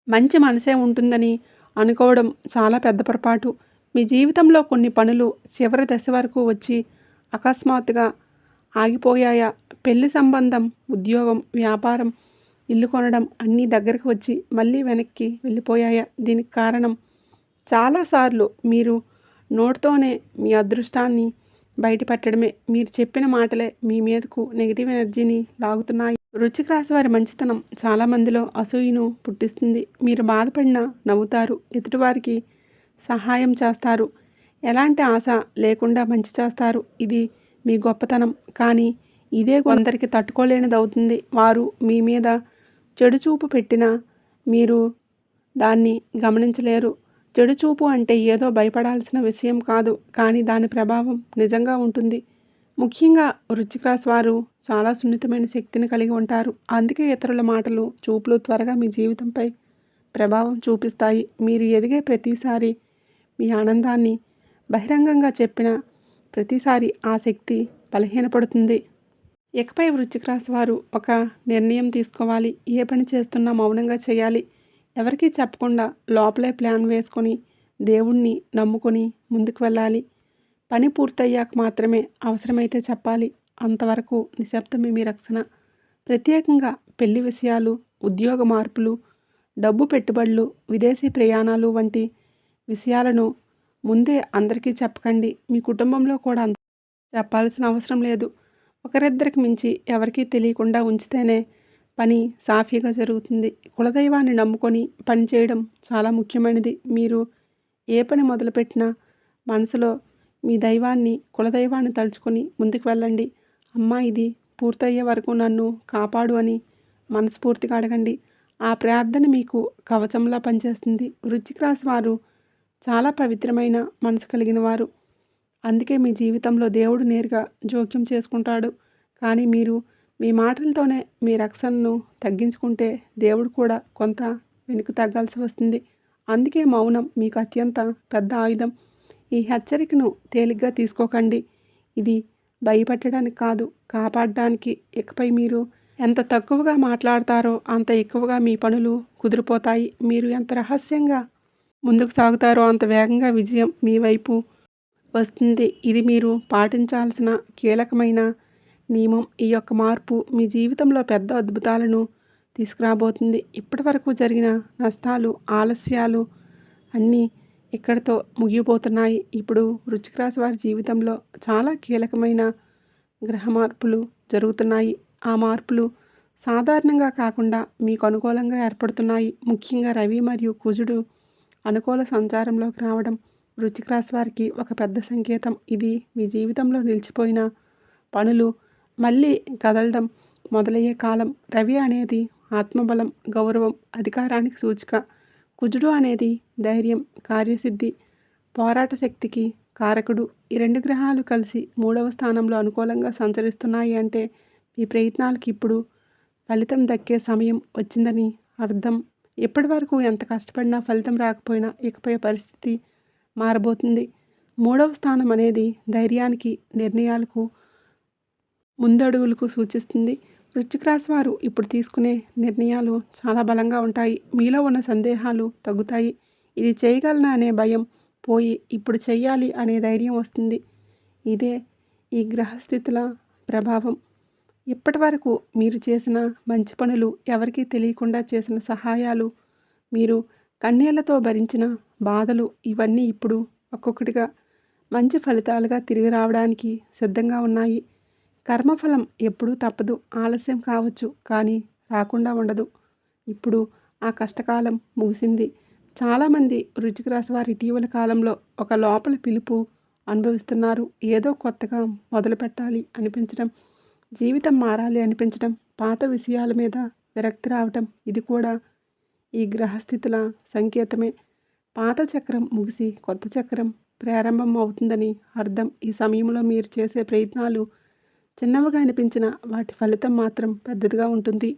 మంచి మనసే ఉంటుందని అనుకోవడం చాలా పెద్ద పొరపాటు. మీ జీవితంలో కొన్ని పనులు చివరి దశ వరకు వచ్చి అకస్మాత్తుగా ఆగిపోయాయా? పెళ్లి సంబంధం, ఉద్యోగం, వ్యాపారం, ఇల్లు కొనడం అన్నీ దగ్గరకు వచ్చి మళ్ళీ వెనక్కి వెళ్ళిపోయాయా? దీనికి కారణం చాలాసార్లు మీరు నోటితోనే మీ అదృష్టాన్ని బయటపెట్టడమే. మీరు చెప్పిన మాటలే మీ మీదకు నెగిటివ్ ఎనర్జీని లాగుతున్నాయి. వృశ్చిక రాశి వారి మంచితనం చాలామందిలో అసూయను పుట్టిస్తుంది. మీరు బాధపడినా నవ్వుతారు, ఎదుటివారికి సహాయం చేస్తారు, ఎలాంటి ఆశ లేకుండా మంచి చేస్తారు. ఇది మీ గొప్పతనం. కానీ ఇదే కొందరికి తట్టుకోలేనిది అవుతుంది. వారు మీ మీద చెడు చూపు పెట్టినా మీరు దాన్ని గమనించలేరు. చెడు చూపు అంటే ఏదో భయపడాల్సిన విషయం కాదు, కానీ దాని ప్రభావం నిజంగా ఉంటుంది. ముఖ్యంగా వృశ్చిక రాశి వారు చాలా సున్నితమైన శక్తిని కలిగి ఉంటారు. అందుకే ఇతరుల మాటలు, చూపులు త్వరగా మీ జీవితంపై ప్రభావం చూపిస్తాయి. మీరు ఎదిగే ప్రతిసారి, మీ ఆనందాన్ని బహిరంగంగా చెప్పిన ప్రతిసారి ఆ శక్తి బలహీనపడుతుంది. ఇకపై వృశ్చిక రాశి వారు ఒక నిర్ణయం తీసుకోవాలి. ఏ పని చేస్తున్నా మౌనంగా చేయాలి. ఎవరికీ చెప్పకుండా లోపలే ప్లాన్ వేసుకొని దేవుణ్ణి నమ్ముకొని ముందుకు వెళ్ళాలి. పని పూర్తయ్యాక మాత్రమే అవసరమైతే చెప్పాలి. అంతవరకు నిశ్శబ్దమే మీ రక్షణ. ప్రత్యేకంగా పెళ్లి విషయాలు, ఉద్యోగ మార్పులు, డబ్బు పెట్టుబడులు, విదేశీ ప్రయాణాలు వంటి విషయాలను ముందే అందరికీ చెప్పకండి. మీ కుటుంబంలో కూడా చెప్పాల్సిన అవసరం లేదు. ఒకరిద్దరికి మించి ఎవరికీ తెలియకుండా ఉంచితేనే పని సాఫీగా జరుగుతుంది. కులదైవాన్ని నమ్ముకొని పని చేయడం చాలా ముఖ్యమైనది. మీరు ఏ పని మొదలుపెట్టినా మనసులో మీ దైవాన్ని, కులదైవాన్ని తలుచుకొని ముందుకు వెళ్ళండి. అమ్మ ఇది పూర్తయ్యే వరకు నన్ను కాపాడు అని మనస్ఫూర్తిగా అడగండి. ఆ ప్రార్థన మీకు కవచంలా పనిచేస్తుంది. వృశ్చిక రాశి వారు చాలా పవిత్రమైన మనసు కలిగిన వారు. అందుకే మీ జీవితంలో దేవుడు నేరుగా జోక్యం చేసుకుంటాడు. కానీ మీరు మీ మాటలతోనే మీ రక్షణను తగ్గించుకుంటే దేవుడు కూడా కొంత వెనుక తగ్గాల్సి వస్తుంది. అందుకే మౌనం మీకు అత్యంత పెద్ద ఆయుధం. ఈ హెచ్చరికను తేలిగ్గా తీసుకోకండి. ఇది భయపెట్టడానికి కాదు, కాపాడడానికి. ఇకపై మీరు ఎంత తక్కువగా మాట్లాడతారో అంత ఎక్కువగా మీ పనులు కుదిరిపోతాయి. మీరు ఎంత రహస్యంగా ముందుకు సాగుతారో అంత వేగంగా విజయం మీ వైపు వస్తుంది. ఇది మీరు పాటించాల్సిన కీలకమైన నియమం. ఈ యొక్క మార్పు మీ జీవితంలో పెద్ద అద్భుతాలను తీసుకురాబోతుంది. ఇప్పటివరకు జరిగిన నష్టాలు, ఆలస్యాలు అన్నీ ఇక్కడితో ముగియబోతున్నాయి. ఇప్పుడు వృశ్చిక రాశి వారి జీవితంలో చాలా కీలకమైన గ్రహ మార్పులు జరుగుతున్నాయి. ఆ మార్పులు సాధారణంగా కాకుండా మీకు అనుకూలంగా ఏర్పడుతున్నాయి. ముఖ్యంగా రవి మరియు కుజుడు అనుకూల సంచారంలోకి రావడం వృశ్చిక రాశి వారికి ఒక పెద్ద సంకేతం. ఇది మీ జీవితంలో నిలిచిపోయిన పనులు మళ్ళీ కదలడం మొదలయ్యే కాలం. రవి అనేది ఆత్మబలం, గౌరవం, అధికారానికి సూచిక. కుజుడు అనేది ధైర్యం, కార్యసిద్ధి, పోరాట శక్తికి కారకుడు. ఈ 2 గ్రహాలు కలిసి 3వ స్థానంలో అనుకూలంగా సంచరిస్తున్నాయి అంటే మీ ప్రయత్నాలకి ఇప్పుడు ఫలితం దక్కే సమయం వచ్చిందని అర్థం. ఇప్పటి వరకు ఎంత కష్టపడినా ఫలితం రాకపోయినా ఇకపై పరిస్థితి మారబోతుంది. 3వ స్థానం అనేది ధైర్యానికి, నిర్ణయాలకు, ముందడుగులకు సూచిస్తుంది. వృశ్చిక రాశి వారు ఇప్పుడు తీసుకునే నిర్ణయాలు చాలా బలంగా ఉంటాయి. మీలో ఉన్న సందేహాలు తగ్గుతాయి. ఇది చేయగలనా అనే భయం పోయి ఇప్పుడు చెయ్యాలి అనే ధైర్యం వస్తుంది. ఇదే ఈ గ్రహస్థితుల ప్రభావం. ఇప్పటి వరకు మీరు చేసిన మంచి పనులు, ఎవరికీ తెలియకుండా చేసిన సహాయాలు, మీరు కన్నీళ్లతో భరించిన బాధలు ఇవన్నీ ఇప్పుడు ఒక్కొక్కటిగా మంచి ఫలితాలుగా తిరిగి రావడానికి సిద్ధంగా ఉన్నాయి. కర్మఫలం ఎప్పుడూ తప్పదు. ఆలస్యం కావచ్చు, కానీ రాకుండా ఉండదు. ఇప్పుడు ఆ కష్టకాలం ముగిసింది. చాలామంది వృశ్చిక రాశి వారు ఇటీవల కాలంలో ఒక లోపల పిలుపు అనుభవిస్తున్నారు. ఏదో కొత్తగా మొదలు పెట్టాలి అనిపించడం, జీవితం మారాలి అనిపించడం, పాత విషయాల మీద విరక్తి రావటం ఇది కూడా ఈ గ్రహస్థితుల సంకేతమే. పాత చక్రం ముగిసి కొత్త చక్రం ప్రారంభం అవుతుందని అర్థం. ఈ సమయంలో మీరు చేసే ప్రయత్నాలు చిన్నవిగా అనిపించిన వాటి ఫలితం మాత్రం పెద్దదిగా ఉంటుంది.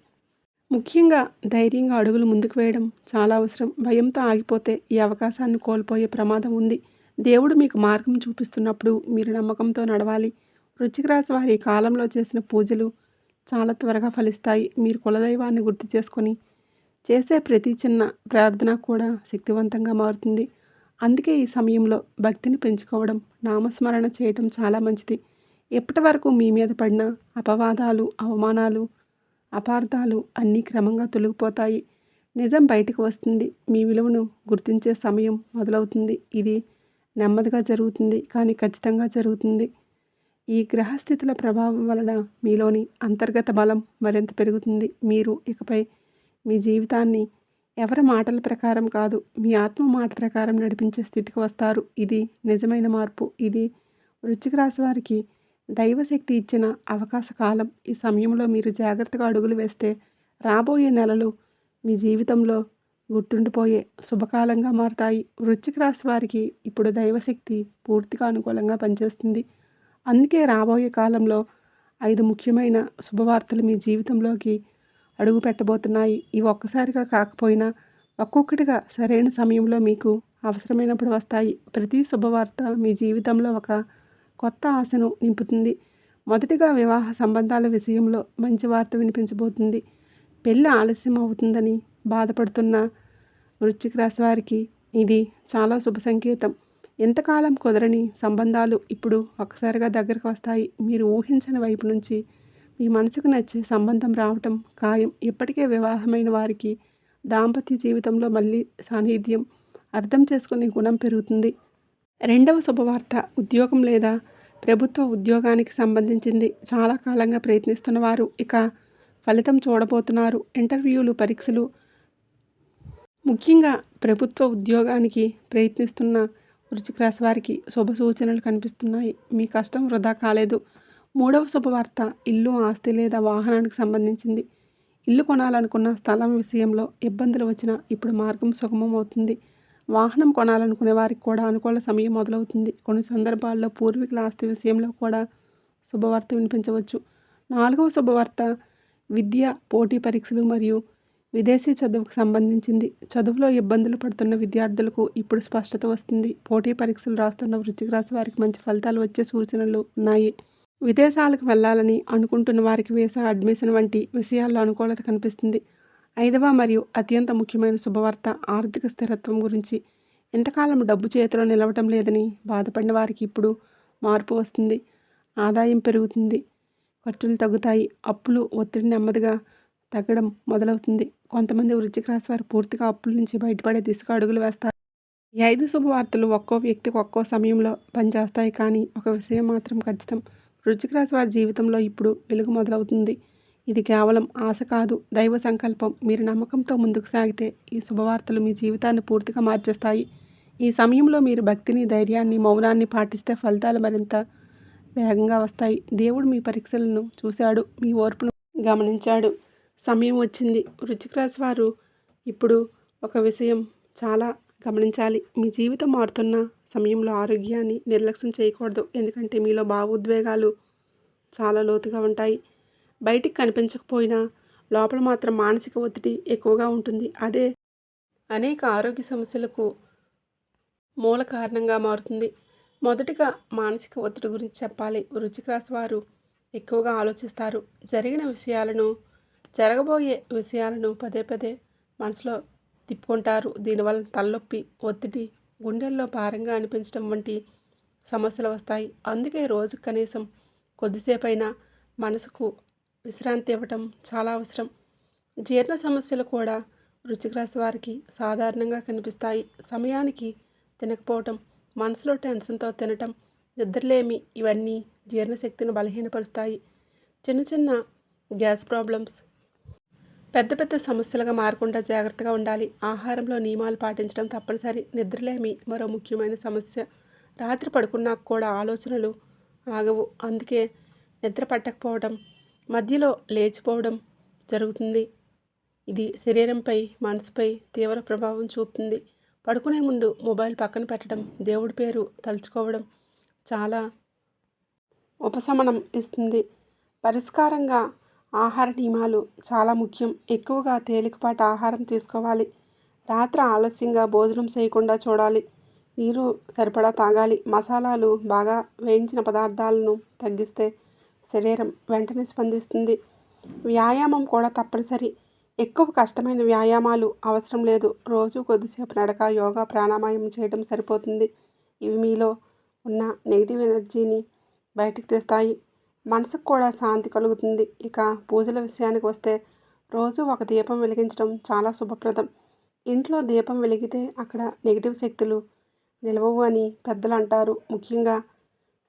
ముఖ్యంగా ధైర్యంగా అడుగులు ముందుకు వేయడం చాలా అవసరం. భయంతో ఆగిపోతే ఈ అవకాశాన్ని కోల్పోయే ప్రమాదం ఉంది. దేవుడు మీకు మార్గం చూపిస్తున్నప్పుడు మీరు నమ్మకంతో నడవాలి. వృశ్చిక రాశి వారి కాలంలో చేసిన పూజలు చాలా త్వరగా ఫలిస్తాయి. మీరు కులదైవాన్ని గుర్తు చేసుకొని చేసే ప్రతి చిన్న ప్రార్థన కూడా శక్తివంతంగా మారుతుంది. అందుకే ఈ సమయంలో భక్తిని పెంచుకోవడం, నామస్మరణ చేయటం చాలా మంచిది. ఎప్పటి వరకు మీ మీద పడిన అపవాదాలు, అవమానాలు, అపార్థాలు అన్నీ క్రమంగా తొలగిపోతాయి. నిజం బయటకు వస్తుంది. మీ విలువను గుర్తించే సమయం మొదలవుతుంది. ఇది నెమ్మదిగా జరుగుతుంది, కానీ ఖచ్చితంగా జరుగుతుంది. ఈ గ్రహస్థితుల ప్రభావం వలన మీలోని అంతర్గత బలం మరింత పెరుగుతుంది. మీరు ఇకపై మీ జీవితాన్ని ఎవరి మాటల ప్రకారం కాదు, మీ ఆత్మ మాట ప్రకారం నడిపించే స్థితికి వస్తారు. ఇది నిజమైన మార్పు. ఇది వృశ్చిక రాశి వారికి దైవశక్తి ఇచ్చిన అవకాశ కాలం. ఈ సమయంలో మీరు జాగ్రత్తగా అడుగులు వేస్తే రాబోయే నెలలు మీ జీవితంలో గుర్తుండిపోయే శుభకాలంగా మారుతాయి. వృశ్చిక రాశి వారికి ఇప్పుడు దైవశక్తి పూర్తిగా అనుకూలంగా పనిచేస్తుంది. అందుకే రాబోయే కాలంలో 5 ముఖ్యమైన శుభవార్తలు మీ జీవితంలోకి అడుగు పెట్టబోతున్నాయి. ఇవి ఒక్కసారిగా కాకపోయినా ఒక్కొక్కటిగా సరైన సమయంలో మీకు అవసరమైనప్పుడు వస్తాయి. ప్రతి శుభవార్త మీ జీవితంలో ఒక కొత్త ఆశను నింపుతుంది. మొదటిగా వివాహ సంబంధాల విషయంలో మంచి వార్త వినిపించబోతుంది. పెళ్ళి ఆలస్యం అవుతుందని బాధపడుతున్న వృశ్చిక రాశి వారికి ఇది చాలా శుభ సంకేతం. ఎంతకాలం కుదరని సంబంధాలు ఇప్పుడు ఒక్కసారిగా దగ్గరకు వస్తాయి. మీరు ఊహించని వైపు నుంచి మీ మనసుకు నచ్చే సంబంధం రావటం ఖాయం. ఇప్పటికే వివాహమైన వారికి దాంపత్య జీవితంలో మళ్ళీ సాన్నిధ్యం, అర్థం చేసుకునే గుణం పెరుగుతుంది. రెండవ శుభవార్త ఉద్యోగం లేదా ప్రభుత్వ ఉద్యోగానికి సంబంధించింది. చాలా కాలంగా ప్రయత్నిస్తున్న వారు ఇక ఫలితం చూడబోతున్నారు. ఇంటర్వ్యూలు, పరీక్షలు, ముఖ్యంగా ప్రభుత్వ ఉద్యోగానికి ప్రయత్నిస్తున్న వృశ్చిక రాశి వారికి శుభ సూచనలు కనిపిస్తున్నాయి. మీ కష్టం వృధా కాలేదు. మూడవ శుభవార్త ఇల్లు, ఆస్తి లేదా వాహనానికి సంబంధించింది. ఇల్లు కొనాలనుకున్న స్థలం విషయంలో ఇబ్బందులు వచ్చినా ఇప్పుడు మార్గం సుగమం అవుతుంది. వాహనం కొనాలనుకునే వారికి కూడా అనుకూల సమయం మొదలవుతుంది. కొన్ని సందర్భాల్లో పూర్వీకుల ఆస్తి విషయంలో కూడా శుభవార్త వినిపించవచ్చు. నాలుగవ శుభవార్త విద్య, పోటీ పరీక్షలు మరియు విదేశీ చదువుకు సంబంధించింది. చదువులో ఇబ్బందులు పడుతున్న విద్యార్థులకు ఇప్పుడు స్పష్టత వస్తుంది. పోటీ పరీక్షలు రాస్తున్న వృశ్చిక రాశి వారికి మంచి ఫలితాలు వచ్చే సూచనలు ఉన్నాయి. విదేశాలకు వెళ్ళాలని అనుకుంటున్న వారికి వీసా, అడ్మిషన్ వంటి విషయాల్లో అనుకూలత కనిపిస్తుంది. 5వ మరియు అత్యంత ముఖ్యమైన శుభవార్త ఆర్థిక స్థిరత్వం గురించి. ఇంతకాలం డబ్బు చేతిలో నిలవటం లేదని బాధపడిన వారికి ఇప్పుడు మార్పు వస్తుంది. ఆదాయం పెరుగుతుంది, ఖర్చులు తగ్గుతాయి, అప్పులు ఒత్తిడి నెమ్మదిగా తగ్గడం మొదలవుతుంది. కొంతమంది వృశ్చిక రాశి వారు పూర్తిగా అప్పుల నుంచి బయటపడే దిశగా అడుగులు వేస్తారు. ఈ 5 శుభవార్తలు ఒక్కో వ్యక్తికి ఒక్కో సమయంలో పనిచేస్తాయి, కానీ ఒక విషయం మాత్రం ఖచ్చితం. వృశ్చిక రాశి వారి జీవితంలో ఇప్పుడు వెలుగు మొదలవుతుంది. ఇది కేవలం ఆశ కాదు, దైవ సంకల్పం. మీరు నమ్మకంతో ముందుకు సాగితే ఈ శుభవార్తలు మీ జీవితాన్ని పూర్తిగా మార్చేస్తాయి. ఈ సమయంలో మీరు భక్తిని, ధైర్యాన్ని, మౌనాన్ని పాటిస్తే ఫలితాలు మరింత వేగంగా వస్తాయి. దేవుడు మీ పరీక్షలను చూశాడు, మీ ఓర్పును గమనించాడు. సమయం వచ్చింది. వృశ్చిక రాశి వారు ఇప్పుడు ఒక విషయం చాలా గమనించాలి. మీ జీవితం మారుతున్న సమయంలో ఆరోగ్యాన్ని నిర్లక్ష్యం చేయకూడదు. ఎందుకంటే మీలో భావోద్వేగాలు చాలా లోతుగా ఉంటాయి. బయటికి కనిపించకపోయినా లోపల మాత్రం మానసిక ఒత్తిడి ఎక్కువగా ఉంటుంది. అదే అనేక ఆరోగ్య సమస్యలకు మూల కారణంగా మారుతుంది. మొదటిగా మానసిక ఒత్తిడి గురించి చెప్పాలి. వృశ్చిక రాశి వారు ఎక్కువగా ఆలోచిస్తారు. జరగబోయే విషయాలను పదే పదే మనసులో తిప్పుకుంటారు. దీనివల్ల తలనొప్పి, ఒత్తిడి, గుండెల్లో భారంగా అనిపించడం వంటి సమస్యలు వస్తాయి. అందుకే రోజు కనీసం కొద్దిసేపైనా మనసుకు విశ్రాంతి ఇవ్వటం చాలా అవసరం. జీర్ణ సమస్యలు కూడా వృశ్చిక రాశి వారికి సాధారణంగా కనిపిస్తాయి. సమయానికి తినకపోవటం, మనసులో టెన్షన్తో తినటం, నిద్రలేమి ఇవన్నీ జీర్ణశక్తిని బలహీనపరుస్తాయి. చిన్న చిన్న గ్యాస్ ప్రాబ్లమ్స్ పెద్ద పెద్ద సమస్యలుగా మారకుండా జాగ్రత్తగా ఉండాలి. ఆహారంలో నియమాలు పాటించడం తప్పనిసరి. నిద్రలేమి మరో ముఖ్యమైన సమస్య. రాత్రి పడుకున్నాక కూడా ఆలోచనలు ఆగవు. అందుకే నిద్ర పట్టకపోవడం, మధ్యలో లేచిపోవడం జరుగుతుంది. ఇది శరీరంపై, మనసుపై తీవ్ర ప్రభావం చూపుతుంది. పడుకునే ముందు మొబైల్ పక్కన పెట్టడం, దేవుడి పేరు తలుచుకోవడం చాలా ఉపశమనం ఇస్తుంది. పరిష్కారంగా ఆహార నియమాలు చాలా ముఖ్యం. ఎక్కువగా తేలికపాటి ఆహారం తీసుకోవాలి. రాత్రి ఆలస్యంగా భోజనం చేయకుండా చూడాలి. నీరు సరిపడా తాగాలి. మసాలాలు, బాగా వేయించిన పదార్థాలను తగ్గిస్తే శరీరం వెంటనే స్పందిస్తుంది. వ్యాయామం కూడా తప్పనిసరి. ఎక్కువ కష్టమైన వ్యాయామాలు అవసరం లేదు. రోజు కొద్దిసేపు నడక, యోగా, ప్రాణాయామం చేయడం సరిపోతుంది. ఇవి మీలో ఉన్న నెగిటివ్ ఎనర్జీని బయటికి తెస్తాయి. మనసుకు కూడా శాంతి కలుగుతుంది. ఇక పూజల విషయానికి వస్తే రోజు ఒక దీపం వెలిగించడం చాలా శుభప్రదం. ఇంట్లో దీపం వెలిగితే అక్కడ నెగిటివ్ శక్తులు నిలవవు అని పెద్దలు అంటారు. ముఖ్యంగా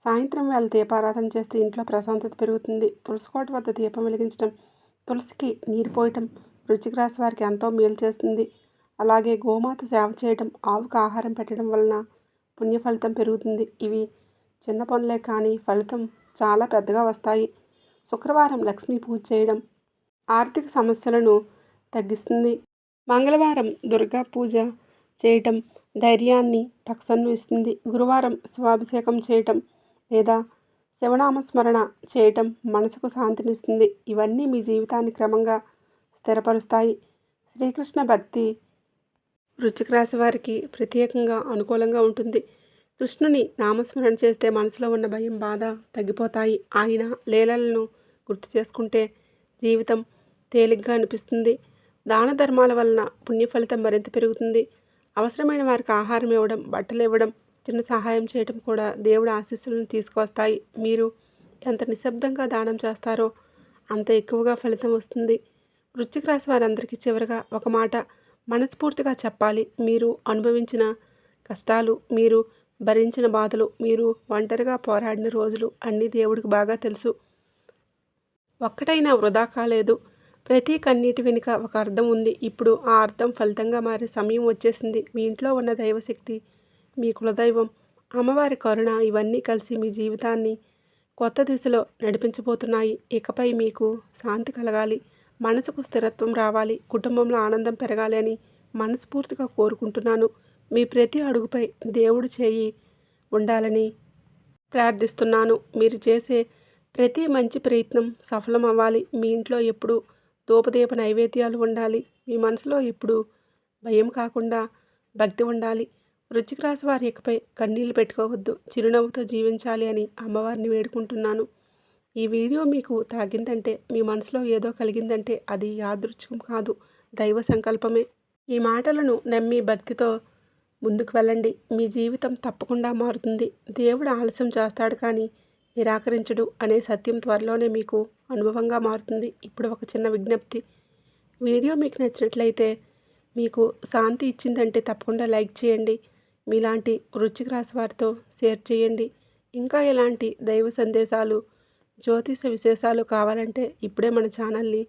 సాయంత్రం వేళ దీపారాధన చేస్తే ఇంట్లో ప్రశాంతత పెరుగుతుంది. తులసి కోట వద్ద దీపం వెలిగించడం, తులసికి నీరు పోయటం వృశ్చిక రాశి వారికి ఎంతో మేలు చేస్తుంది. అలాగే గోమాత సేవ చేయడం, ఆవుకు ఆహారం పెట్టడం వలన పుణ్య ఫలితం పెరుగుతుంది. ఇవి చిన్న పనులే, కానీ ఫలితం చాలా పెద్దగా వస్తాయి. శుక్రవారం లక్ష్మీ పూజ చేయడం ఆర్థిక సమస్యలను తగ్గిస్తుంది. మంగళవారం దుర్గా పూజ చేయటం ధైర్యాన్ని, రక్షణను ఇస్తుంది. గురువారం శివాభిషేకం చేయటం లేదా శివనామస్మరణ చేయటం మనసుకు శాంతినిస్తుంది. ఇవన్నీ మీ జీవితాన్ని క్రమంగా స్థిరపరుస్తాయి. శ్రీకృష్ణ భక్తి వృశ్చిక రాశి వారికి ప్రత్యేకంగా అనుకూలంగా ఉంటుంది. కృష్ణుని నామస్మరణ చేస్తే మనసులో ఉన్న భయం, బాధ తగ్గిపోతాయి. ఆయన లీలలను గుర్తు చేసుకుంటే జీవితం తేలిగ్గా అనిపిస్తుంది. దాన ధర్మాల వలన పుణ్య ఫలితం మరింత పెరుగుతుంది. అవసరమైన వారికి ఆహారం ఇవ్వడం, బట్టలు ఇవ్వడం, చిన్న సహాయం చేయడం కూడా దేవుడి ఆశీస్సులను తీసుకువస్తాయి. మీరు ఎంత నిశ్శబ్దంగా దానం చేస్తారో అంత ఎక్కువగా ఫలితం వస్తుంది. వృశ్చిక రాశి వారందరికీ చివరగా ఒక మాట మనస్ఫూర్తిగా చెప్పాలి. మీరు అనుభవించిన కష్టాలు, మీరు భరించిన బాధలు, మీరు ఒంటరిగా పోరాడిన రోజులు అన్నీ దేవుడికి బాగా తెలుసు. ఒక్కటైనా వృధా కాలేదు. ప్రతి కన్నీటి వెనుక ఒక అర్థం ఉంది. ఇప్పుడు ఆ అర్థం ఫలితంగా మారే సమయం వచ్చేసింది. మీ ఇంట్లో ఉన్న దైవశక్తి, మీ కులదైవం, అమ్మవారి కరుణ ఇవన్నీ కలిసి మీ జీవితాన్ని కొత్త దిశలో నడిపించబోతున్నాయి. ఇకపై మీకు శాంతి కలగాలి, మనసుకు స్థిరత్వం రావాలి, కుటుంబంలో ఆనందం పెరగాలి అని మనస్ఫూర్తిగా కోరుకుంటున్నాను. మీ ప్రతి అడుగుపై దేవుడి చేయి ఉండాలని ప్రార్థిస్తున్నాను. మీరు చేసే ప్రతి మంచి ప్రయత్నం సఫలం అవ్వాలి. మీ ఇంట్లో ఎప్పుడూ ధూపదీప నైవేద్యాలు ఉండాలి. మీ మనసులో ఎప్పుడు భయం కాకుండా భక్తి ఉండాలి. వృశ్చిక రాశి వారి ఇకపై కన్నీళ్లు పెట్టుకోవద్దు, చిరునవ్వుతో జీవించాలి అని అమ్మవారిని వేడుకుంటున్నాను. ఈ వీడియో మీకు తాకిందంటే, మీ మనసులో ఏదో కలిగిందంటే అది యాదృచ్ఛికం కాదు, దైవ సంకల్పమే. ఈ మాటలను నమ్మి భక్తితో ముందుకు వెళ్ళండి. మీ జీవితం తప్పకుండా మారుతుంది. దేవుడు ఆలస్యం చేస్తాడు కానీ నిరాకరించడు అనే సత్యం త్వరలోనే మీకు అనుభవంగా మారుతుంది. ఇప్పుడు ఒక చిన్న విజ్ఞప్తి. వీడియో మీకు నచ్చినట్లయితే, మీకు శాంతి ఇచ్చిందంటే తప్పకుండా లైక్ చేయండి. మీలాంటి వృశ్చిక రాశి వారితో షేర్ చేయండి. ఇంకా ఎలాంటి దైవ సందేశాలు, జ్యోతిష విశేషాలు కావాలంటే ఇప్పుడే మన ఛానల్ని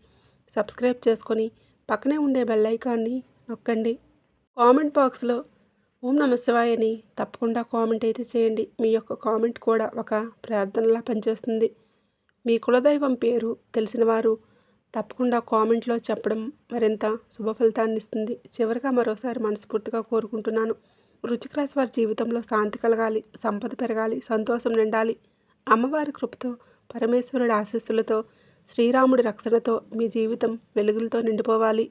సబ్స్క్రైబ్ చేసుకొని పక్కనే ఉండే బెల్ ఐకాన్ని నొక్కండి. కామెంట్ బాక్స్లో ఓం నమ శివాయ అని తప్పకుండా కామెంట్ అయితే చేయండి. మీ యొక్క కామెంట్ కూడా ఒక ప్రార్థనలా పనిచేస్తుంది. మీ కులదైవం పేరు తెలిసిన వారు తప్పకుండా కామెంట్లో చెప్పడం మరింత శుభ ఫలితాన్ని ఇస్తుంది. చివరిగా మరోసారి మనస్ఫూర్తిగా కోరుకుంటున్నాను, వృశ్చిక రాశి వారి జీవితంలో శాంతి కలగాలి, సంపద పెరగాలి, సంతోషం నిండాలి. అమ్మవారి కృపతో, పరమేశ్వరుడి ఆశీస్సులతో, శ్రీరాముడి రక్షణతో మీ జీవితం వెలుగులతో నిండిపోవాలి.